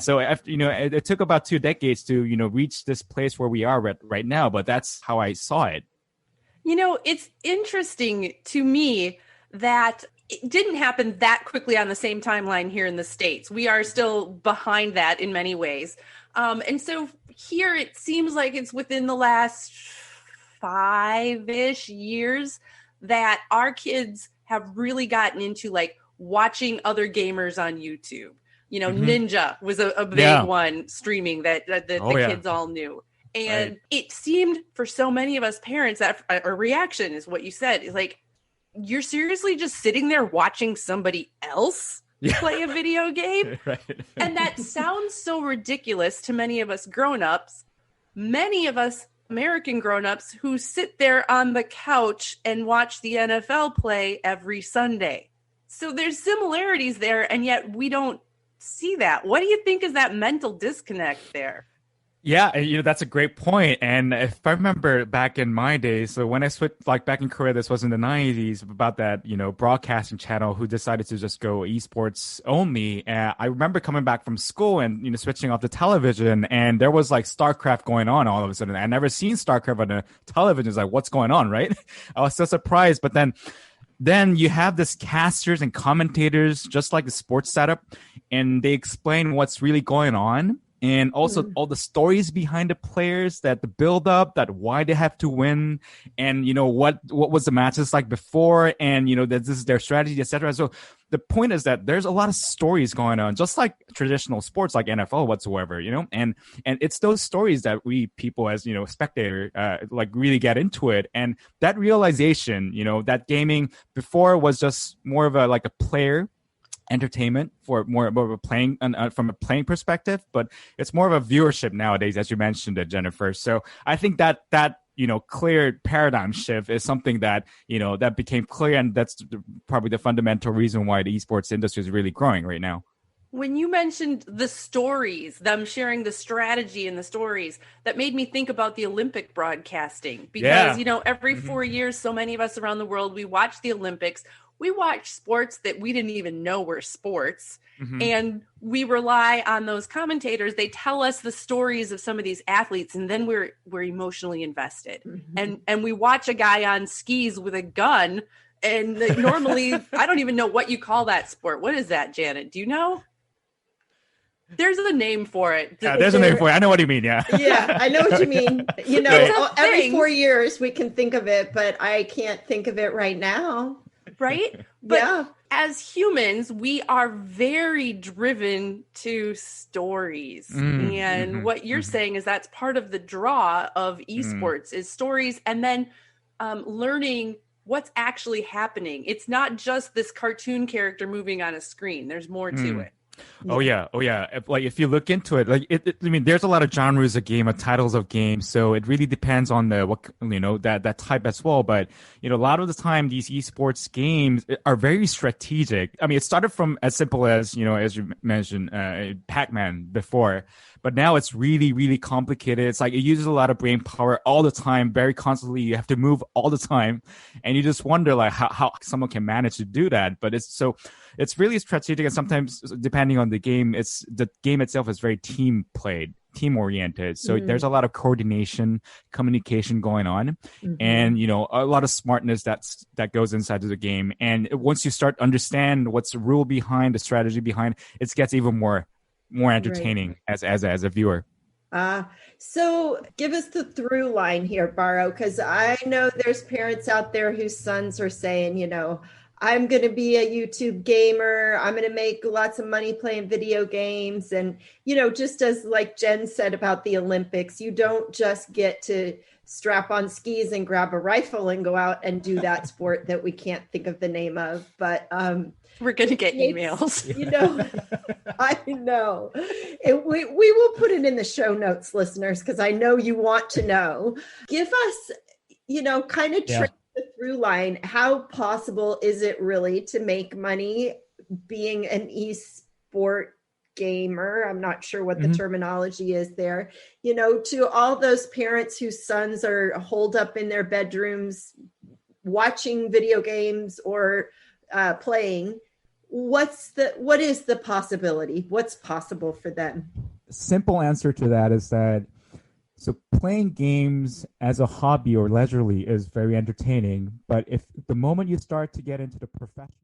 So, it took about 2 decades to, reach this place where we are right now. But that's how I saw it. It's interesting to me that it didn't happen that quickly on the same timeline here in the States. We are still behind that in many ways. And so here it seems like it's within the last 5-ish years that our kids have really gotten into like watching other gamers on YouTube. Ninja was a big one streaming that the kids all knew. And it seemed for so many of us parents that a reaction is what you said is like, you're seriously just sitting there watching somebody else play a video game? Right. And that sounds so ridiculous to many of us grown-ups, many of us American grown-ups who sit there on the couch and watch the NFL play every Sunday. So there's similarities there, and yet we don't see that. What do you think is that mental disconnect there? Yeah, that's a great point. And if I remember back in my days, so when I switched, like back in Korea, this was in the 90s, about that, broadcasting channel who decided to just go esports only. And I remember coming back from school and, switching off the television, and there was like StarCraft going on all of a sudden. I'd never seen StarCraft on the television. It's like, what's going on, right? I was so surprised. But then you have this casters and commentators, just like the sports setup, and they explain what's really going on. And also all the stories behind the players, that the build up, that why they have to win, and what was the matches like before, and that this is their strategy, etc. So the point is that there's a lot of stories going on, just like traditional sports like NFL whatsoever, and it's those stories that we people as spectator like really get into it. And that realization, that gaming before was just more of a player entertainment for more of a playing from a playing perspective, but it's more of a viewership nowadays, as you mentioned it, Jennifer. So I think that clear paradigm shift is something that that became clear, and that's probably the fundamental reason why the esports industry is really growing right now. When you mentioned the stories, them sharing the strategy and the stories, that made me think about the Olympic broadcasting, because every 4 years, so many of us around the world, we watch the Olympics. We watch sports that we didn't even know were sports, and we rely on those commentators. They tell us the stories of some of these athletes, and then we're emotionally invested. And we watch a guy on skis with a gun, and normally, I don't even know what you call that sport. What is that, Janet? Do you know? There's a name for it. Yeah, there's a name for it. I know what you mean. Yeah. Yeah, I know what you mean. Every 4 years we can think of it, but I can't think of it right now. Right? But as humans, we are very driven to stories. And what you're saying is that's part of the draw of esports is stories, and then learning what's actually happening. It's not just this cartoon character moving on a screen. There's more to it. Oh yeah. Like if you look into it, like there's a lot of genres of game, titles of games. So it really depends on that type as well. But a lot of the time these esports games are very strategic. I mean, it started from as simple as as you mentioned, Pac-Man before, but now it's really, really complicated. It's like it uses a lot of brain power all the time, very constantly. You have to move all the time, and you just wonder like how someone can manage to do that. But it's really strategic, and sometimes depending on the game, the game itself is very team oriented. So there's a lot of coordination, communication going on, and a lot of smartness that goes inside of the game. And once you start understand what's the rule behind, the strategy behind, it gets even more entertaining as a viewer. So give us the through line here, Baro, because I know there's parents out there whose sons are saying, I'm going to be a YouTube gamer. I'm going to make lots of money playing video games. And, just as like Jen said about the Olympics, you don't just get to strap on skis and grab a rifle and go out and do that sport that we can't think of the name of. But we're going to get emails. I know. We will put it in the show notes, listeners, because I know you want to know. Give us, kind of trick the through line. How possible is it really to make money being an esport gamer? I'm not sure what the terminology is there. To all those parents whose sons are holed up in their bedrooms watching video games or playing, what is the possibility? What's possible for them? Simple answer to that is that so playing games as a hobby or leisurely is very entertaining, but if the moment you start to get into the professional